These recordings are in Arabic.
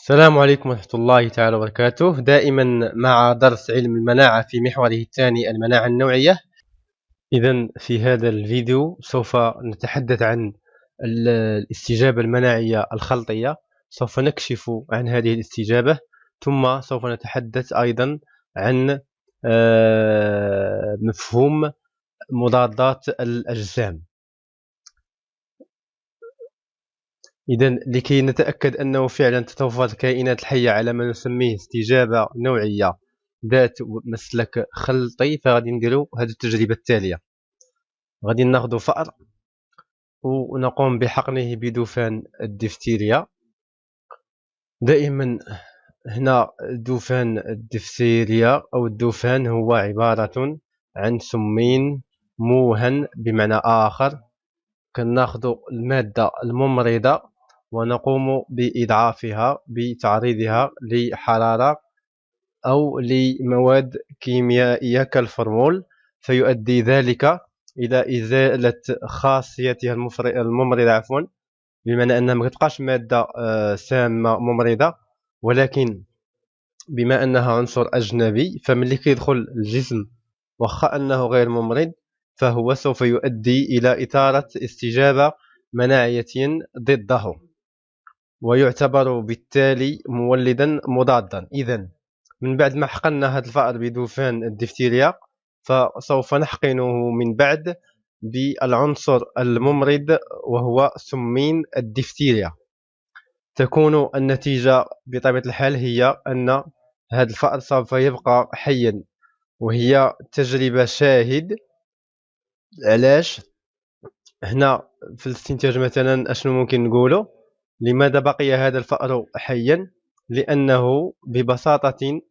السلام عليكم ورحمة الله تعالى وبركاته. دائما مع درس علم المناعة في محوره الثاني المناعة النوعية. إذا في هذا الفيديو سوف نتحدث عن الاستجابة المناعية الخلطية. سوف نكشف عن هذه الاستجابة، ثم سوف نتحدث أيضا عن مفهوم مضادات الأجسام. إذا لكي نتأكد أنه فعلا تتوفر الكائنات الحية على ما نسميه استجابة نوعية ذات مسلك خلطي، فغادي نديرو هذه التجربة التالية. غادي ناخذ فأر ونقوم بحقنه بدفان الدفتيريا. دائما هنا دفان الدفتيريا أو الدفان هو عبارة عن سمين موهن، بمعنى آخر كناخذ المادة الممرضة ونقوم بإضعافها بتعريضها لحرارة أو لمواد كيميائية كالفورمول، فيؤدي ذلك إلى إزالة خاصيتها الممرضة، بمعنى أنها ما تبقاش مادة سامة ممرضة، ولكن بما أنها عنصر أجنبي فملي كيدخل الجسم واخا أنه غير ممرض فهو سوف يؤدي إلى إثارة استجابة مناعية ضده، ويعتبر بالتالي مولدا مضادا. إذا من بعد ما حقنا هذا الفأر بدفان الدفتيريا فسوف نحقنه من بعد بالعنصر الممرض وهو سمين الدفتيريا. تكون النتيجة بطبيعة الحال هي أن هذا الفأر سوف يبقى حيا، وهي تجربة شاهد. علاش؟ هنا في الاستنتاج مثلا اشنو ممكن نقوله؟ لماذا بقي هذا الفأر حيا؟ لأنه ببساطة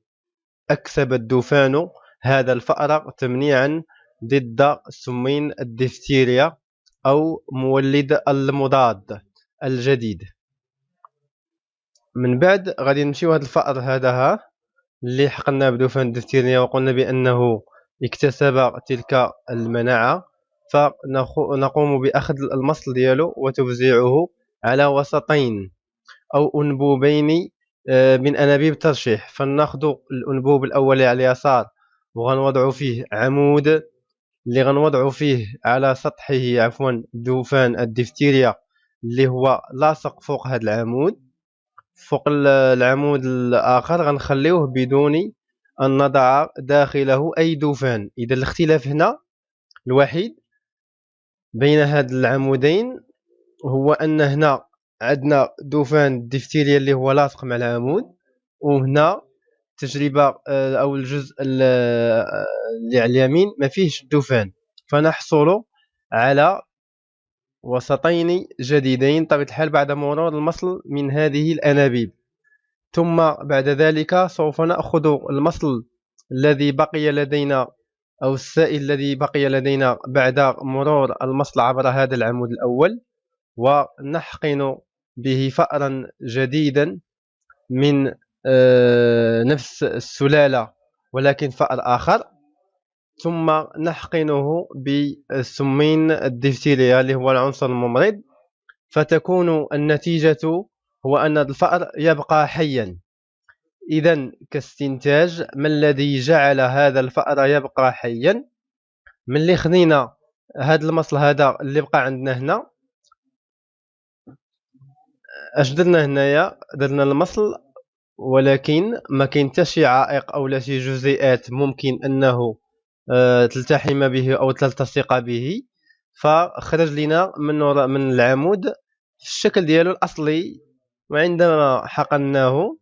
أكسب الدفان هذا الفأر تمنيعا ضد سمين الدفتيريا أو مولد المضاد الجديد. من بعد غادي نمشيو هذا الفأر هذا اللي حقنا بدفان الدفتيريا وقلنا بأنه اكتسب تلك المناعة، فنقوم بأخذ المصل ديالو وتوزيعه على وسطين أو أنبوبين من أنابيب الترشيح. فناخذ الأنبوب الأولي على اليسار وغنوضع فيه عمود اللي غنوضع فيه على سطحه دفان الدفتيريا اللي هو لاصق فوق هذا العمود. فوق العمود الآخر غنخليوه بدون أن نضع داخله أي دفان. إذا الاختلاف هنا الوحيد بين هاد العمودين هو أن هنا عندنا دفان الدفتيريا اللي هو لاصق مع العمود، وهنا تجربة أو الجزء اللي على اليمين ما فيهش الدفان، فنحصل على وسطين جديدين طبيعة الحال بعد مرور المصل من هذه الأنابيب. ثم بعد ذلك سوف نأخذ المصل الذي بقي لدينا أو السائل الذي بقي لدينا بعد مرور المصل عبر هذا العمود الأول ونحقن به فأرا جديدا من نفس السلالة ولكن فأر آخر، ثم نحقنه بسمين الدفتيريا اللي هو العنصر الممرض، فتكون النتيجة هو أن الفأر يبقى حيا. إذا كاستنتاج، ما الذي جعل هذا الفأر يبقى حيا؟ ملي خدينا هذا المصل هذا اللي بقى عندنا هنا، اش درنا هنايا؟ درنا المصل ولكن ما كاين حتى شي عائق او لا شي جزيئات ممكن انه تلتحم به او تلتصق به، فخرج لنا من العمود في الشكل ديالو الاصلي. وعندما حقناه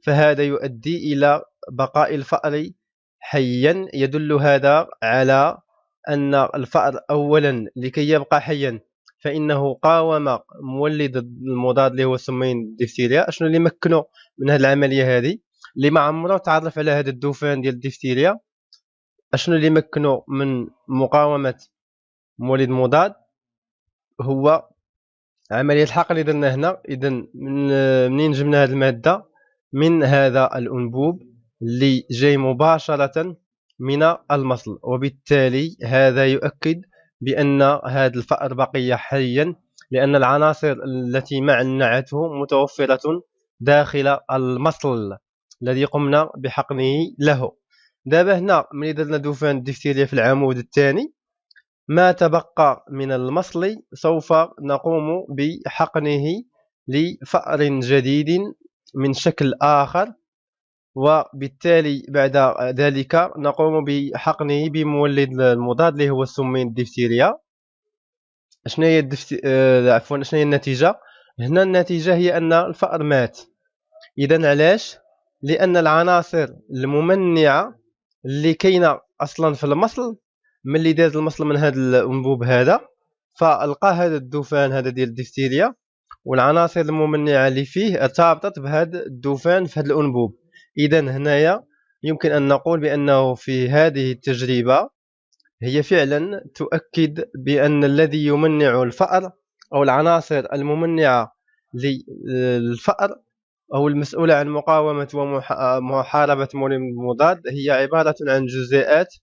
فهذا يؤدي الى بقاء الفأر حيا. يدل هذا على ان الفأر اولا لكي يبقى حيا فإنه قاوم مولد المضاد اللي هو سمين الدفتيريا. اشنو اللي مكنه من هذه العمليه هذه؟ اللي ما عمره تعرف على هذا الدفان ديال الدفتيريا، اشنو اللي مكنه من مقاومه مولد مضاد؟ هو عمليه الحقن اللي درنا هنا. اذا منين جبنا هذه الماده؟ من هذا الانبوب اللي جاي مباشره من المصل، وبالتالي هذا يؤكد بأن هذا الفأر بقي حيا، لأن العناصر التي معنعته متوفرة داخل المصل الذي قمنا بحقنه له. دابا هنا ملي درنا دوفان الدفتيرية في العمود الثاني، ما تبقى من المصل سوف نقوم بحقنه لفأر جديد من شكل آخر، وبالتالي بعد ذلك نقوم بحقنه بمولد المضاد اللي هو السمين الدفتيرية. شنو هي عفوا شنو هي النتيجة؟ هنا النتيجة هي أن الفأر مات. إذا علاش؟ لأن العناصر الممنعة اللي كاينة أصلا في المصل، ملي داز المصل من هذا الأنبوب هذا، فلقى هذا الدوفان هذا ديال الدفتيريا، والعناصر الممنعة اللي فيه ارتبطت بهذا الدوفان في هذا الأنبوب. إذا هنايا يمكن أن نقول بأنه في هذه التجربة هي فعلا تؤكد بأن الذي يمنع الفأر أو العناصر الممنعة للفأر أو المسؤولة عن مقاومة ومحاربة مولد المضاد هي عبارة عن جزيئات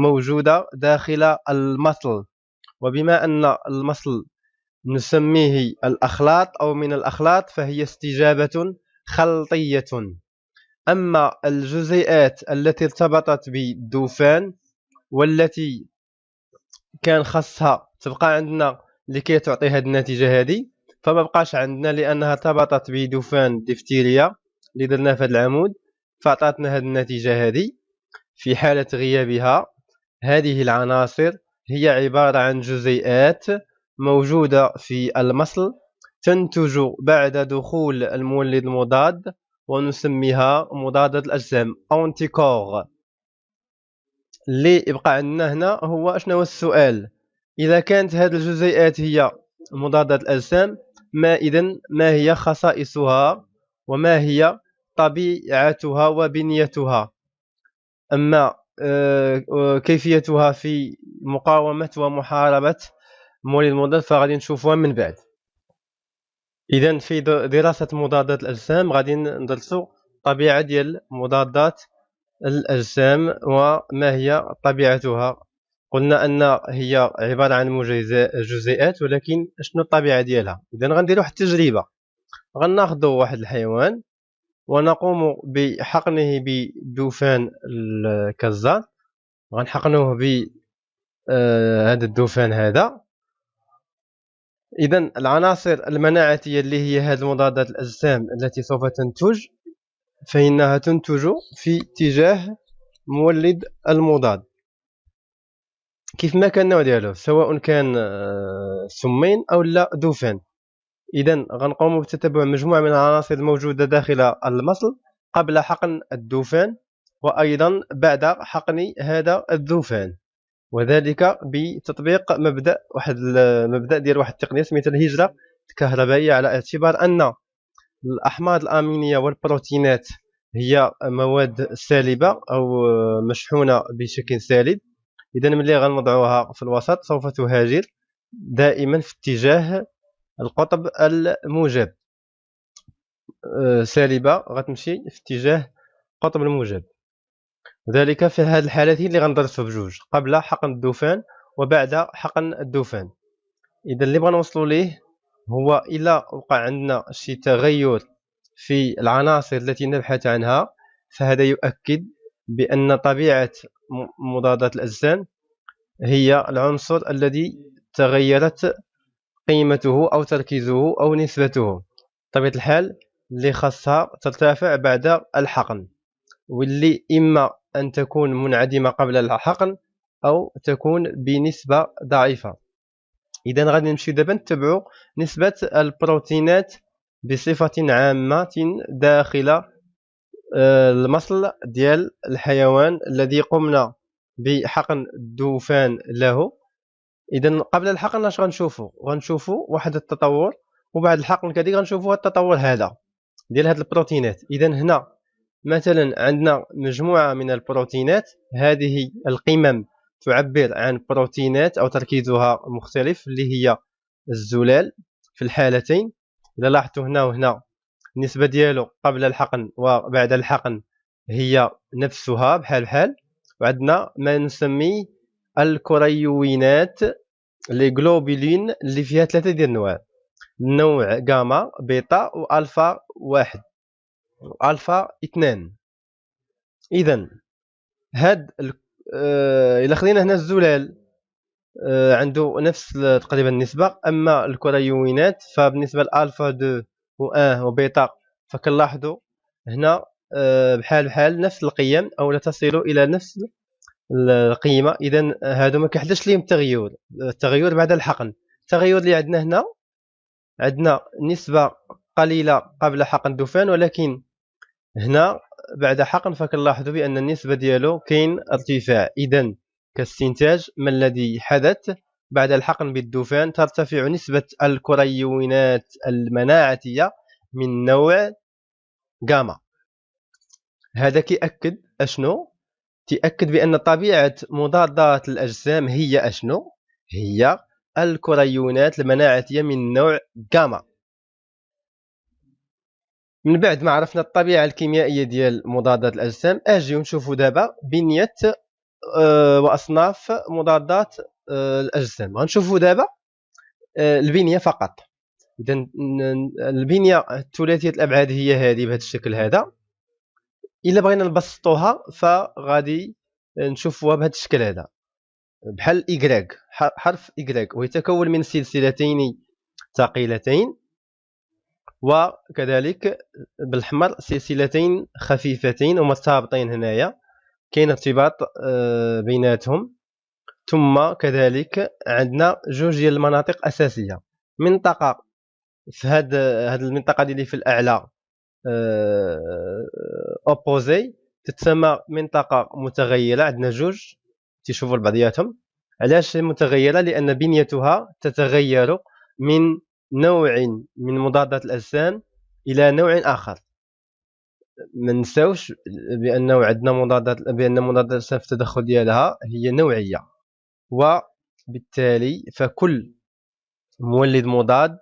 موجودة داخل المصل. وبما أن المصل نسميه الأخلاط أو من الأخلاط، فهي استجابة خلطية. أما الجزيئات التي ارتبطت بالدوفان والتي كان خاصها تبقى عندنا لكي تعطي هذه النتيجة هذه، فما بقاش عندنا لأنها ارتبطت بدوفان الدفتيريا اللي درناه في هذا العمود، فأعطتنا هذه النتيجة هذه. في حالة غيابها هذه العناصر هي عبارة عن جزيئات موجودة في المصل تنتج بعد دخول المولد المضاد، ونسميها مضادات الأجسام أونتيكور. اللي يبقى عندنا هنا هو شنو هو السؤال؟ إذا كانت هذه الجزيئات هي مضادات الأجسام، ما هي خصائصها وما هي طبيعتها وبنيتها؟ أما كيفيتها في مقاومة ومحاربة مولد المضاد فغادي نشوفوها من بعد. إذا في دراسة مضادات الأجسام غادي ندرسوا طبيعة ديال مضادات الأجسام وما هي طبيعتها. قلنا أن هي عبارة عن جزيئات، ولكن شنو الطبيعة ديالها؟ إذا غنديروا واحد التجربة، غناخذوا واحد الحيوان ونقوم بحقنه بدوفان الكزان، غنحقنوه هذا الدوفان هذا. إذا العناصر المناعتية اللي هي هذه المضادات الأجسام التي سوف تنتج، فإنها تنتج في اتجاه مولد المضاد كيف ما كان النوع ديالو، سواء كان سمين أو لا دوفان. إذا غنقوم بتتبع مجموعة من العناصر الموجودة داخل المصل قبل حقن الدوفان، وأيضا بعد حقن هذا الدوفان، وذلك بتطبيق مبدأ ديال واحد التقنية سميتها الهجرة الكهربائية، على اعتبار أن الأحماض الأمينية والبروتينات هي مواد سالبة أو مشحونة بشكل سالب. إذا ملي غنوضعوها في الوسط سوف تهاجر دائما في اتجاه القطب الموجب، سالبة غتمشي في اتجاه القطب الموجب. ذلك في هذه الحالتين اللي غندرسو بجوج، قبل حقن الدوفان وبعد حقن الدوفان. إذا اللي بغا نوصلو ليه هو إلا وقع عندنا شي تغير في العناصر التي نبحث عنها، فهذا يؤكد بأن طبيعة مضادات الأجسام هي العنصر الذي تغيرت قيمته أو تركيزه أو نسبته، بطبيعة الحال اللي خاصها ترتفع بعد الحقن، واللي إما أن تكون منعدمة قبل الحقن أو تكون بنسبة ضعيفة. إذا غادي نمشي دابا نتبعوا نسبة البروتينات بصفة عامة داخل المصل ديال الحيوان الذي قمنا بحقن الدوفان له. إذا قبل الحقن اش غنشوفوا واحد التطور، وبعد الحقن كذلك غنشوفوا التطور هذا ديال هاد البروتينات. إذا هنا مثلا عندنا مجموعة من البروتينات، هذه القمم تعبر عن بروتينات أو تركيزها مختلف اللي هي الزلال في الحالتين. إذا لاحظتوا هنا وهنا النسبة ديالو قبل الحقن وبعد الحقن هي نفسها بحال، وعندنا ما نسميه الكريوينات لي جلوبولين اللي فيها ثلاثة ديال النوع غاما بيتا والفا 1 والفا 2. اذا هاد الا خدينا هنا الزلال عنده نفس تقريبا النسبة، اما الكريوينات فبالنسبة لالفا 2 و 1 وبيتا فكنلاحظوا هنا بحال نفس القيم او لا تصل الى نفس القيمة. اذا هادو ما كيحدثش لهم التغير بعد الحقن. التغير اللي عندنا هنا عندنا نسبة قليلة قبل حقن الدفان، ولكن هنا بعد حقن فكنلاحظوا بأن النسبة ديالو كاين ارتفاع. إذا كاستنتاج ما الذي حدث بعد الحقن بالدفان؟ ترتفع نسبة الكريوينات المناعتية من نوع غاما. هذا كيأكد أشنو؟ تأكد بأن طبيعة مضادات الأجسام هي أشنو؟ هي الكريوينات المناعتية من نوع غاما. من بعد ما عرفنا الطبيعة الكيميائية ديال مضادات الأجسام، أجيو نشوفوا دابا بنية وأصناف مضادات الأجسام. غنشوفوا دابا البنية فقط. إذا البنية ثلاثية الأبعاد هي هذه بهذا الشكل هذا. إلا بغينا نبسطوها فغادي نشوفوها بهذا الشكل هذا بحال إيكغيك، حرف إيكغيك، ويتكون من سلسلتين ثقيلتين، وكذلك بالحمر سلسلتين خفيفتين ومترابطين. هنايا كاين ارتباط بيناتهم. ثم كذلك عندنا جوج ديال المناطق اساسيه. منطقه في هاد المنطقه اللي في الاعلى اوبوزي تتسمى منطقه متغيره. عندنا جوج تشوفوا لبعضياتهم. علاش متغيره؟ لان بنيتها تتغير من نوع من مضادات الأجسام إلى نوع آخر. ما ننساوش بأنه عندنا مضادات الأجسام في التدخل ديالها هي نوعية، وبالتالي فكل مولد مضاد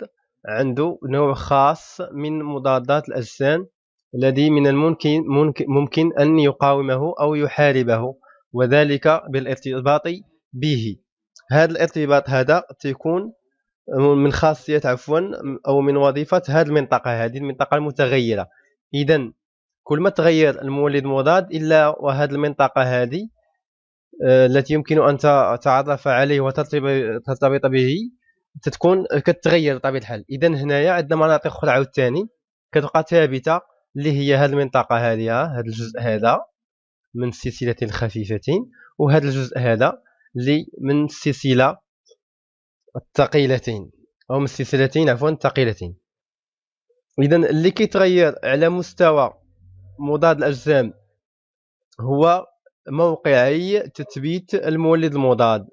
عنده نوع خاص من مضادات الأجسام الذي من الممكن أن يقاومه أو يحاربه، وذلك بالارتباط به. هذا الارتباط هذا تكون من خاصية أو من وظيفة هذه المنطقة، هذه المنطقة المتغيرة. إذا كل ما تغير المولد مضاد إلا وهذه المنطقة هذه التي يمكن أن تتعرف عليه وترتبط به تتكون كتغير بطبيعة الحال. إذا هنايا عندنا مناطق أخرى عاوتاني كتبقى ثابتة، اللي هي هذه المنطقة هذه، هذا الجزء هذا من السلسلة الخفيفتين، وهذا الجزء هذا اللي من السلسلة الثقيلتين أو من السلسلتين الثقيلتين. إذا اللي كيتغير على مستوى مضاد الأجسام هو موقعي تثبيت المولد المضاد،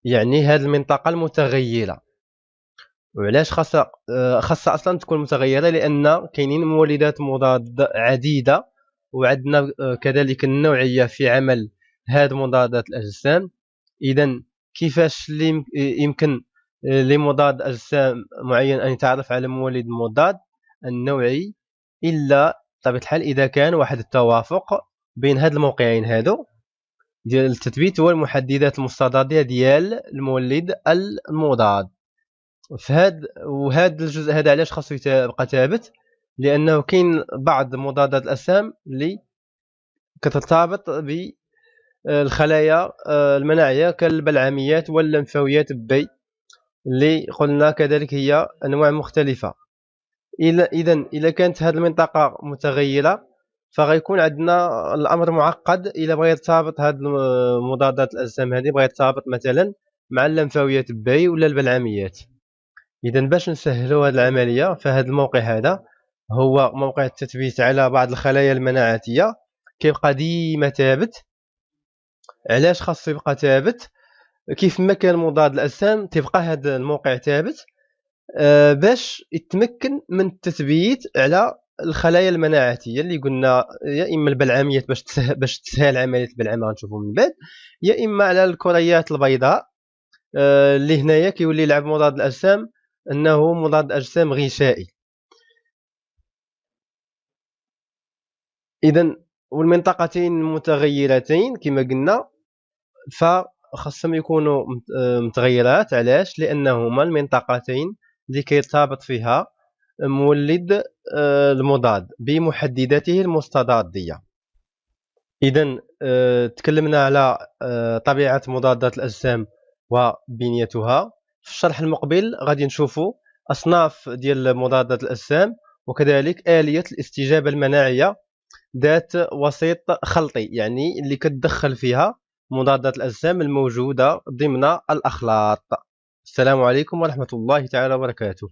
يعني هذه المنطقة المتغيرة. وعلاش خاصة أصلا تكون متغيرة؟ لأن كاينين مولدات مضاد عديدة، وعندنا كذلك النوعية في عمل هذه مضادات الأجسام. إذا كيفاش يمكن لمضاد أجسام معين أن يتعرف على مولد مضاد النوعي إلا بطبيعة الحال إذا كان واحد التوافق بين هاد الموقعين هادو ديال التثبيت والمحددات المستضادة ديال المولد المضاد. وهذا الجزء هذا علاش خاصو يبقى ثابت؟ لأنه كاين بعض مضادات الأجسام اللي كترتبط بالخلايا المناعية كالبلعميات واللمفاويات بي، اللي قلنا كذلك هي أنواع مختلفة. إذا كانت هذه المنطقة متغيرة فغيكون عندنا الأمر معقد. إلا بغى يرتبط هذه مضادات الأجسام هذه، بغى يرتبط مثلا مع اللمفاويات بي ولا البلعميات. إذا باش نسهلوا هذه العملية فهذا الموقع هذا هو موقع التثبيت على بعض الخلايا المناعتية، كيبقى ديما ثابت. علاش خاصو يبقى ثابت؟ كيف ما كان مضاد الأجسام تبقى هذا الموقع ثابت باش يتمكن من التثبيت على الخلايا المناعتيه اللي قلنا يا اما البلعميات باش تسهل عمليه البلعمه غنشوفوا من بعد، يا اما على الكريات البيضاء اللي هنايا كيولي يلعب مضاد الاجسام انه مضاد اجسام غشائي. اذا والمنطقتين المتغيرتين كما قلنا فخاصهم يكونوا متغيرات. علاش؟ لانهما المنطقتين اللي كيرتبط فيها مولد المضاد بمحدداته المستضادية. إذا تكلمنا على طبيعة مضادات الأجسام وبنيتها. في الشرح المقبل غادي نشوفوا أصناف ديال مضادات الأجسام، وكذلك آلية الاستجابة المناعية ذات وسيط خلطي، يعني اللي كتدخل فيها مضادات الأجسام الموجودة ضمن الأخلاط. السلام عليكم ورحمة الله تعالى وبركاته.